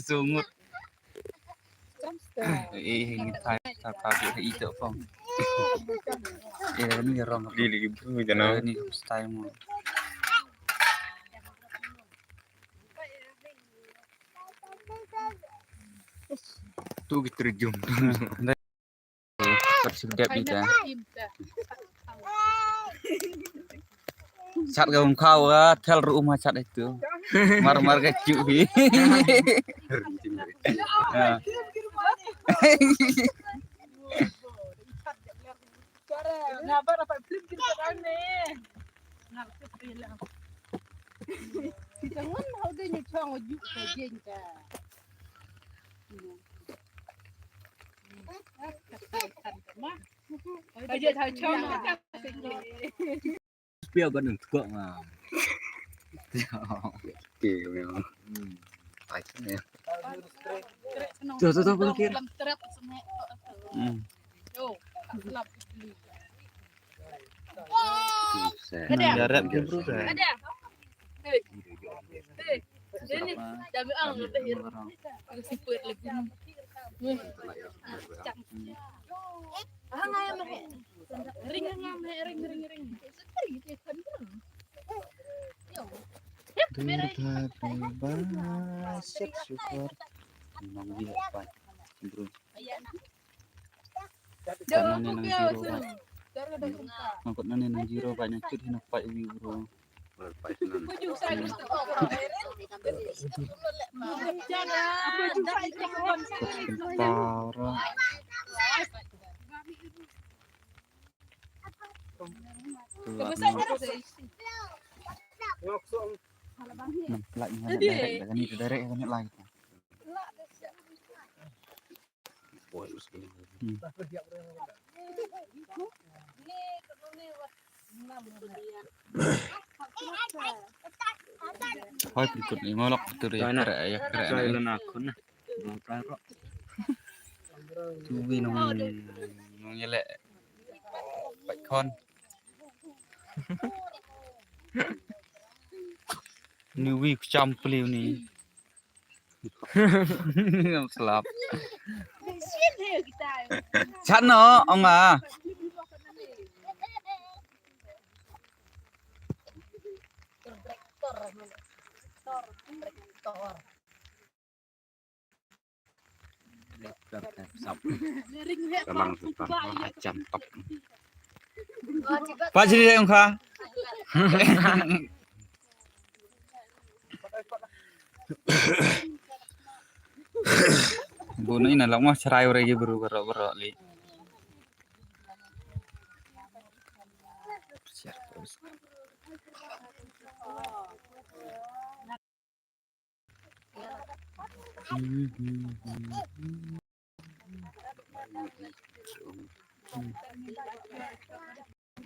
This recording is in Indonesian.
Sungut. Ini tak itu pom. Ini rong Di bro jangan. ini style mo. Tu terjun. Persidap kita. Sat gawang kau tel rumah sat itu. Mar-mar kecil. Ngapa dapat film kita aneh. Jangan hau dia nyucang ojuk saja kita. Aja thằng chong Spill có đừng cựa mà. Kiểu memang. Baik ya. Tuh pikir. Darat ke bro. Ada. Ini dami ang lebih siput lebih. Ngaya mah. Ring. Bebas syukur. Memang dia apa? Bro. Jangan nang jiro. Mangkut nang jiro banyak cut hinak pak ibu bro. Parah. Direct kan lagi. Hoi berikut nih ngolok betul ya keren akun nah. Tuwi nong nyelek bạch con Nuwi trăm peliu nih selap chắn nó ông à Memang macam top. Pak jadi ông Kha Bố này là lóng mà xài rồi cái bro bro li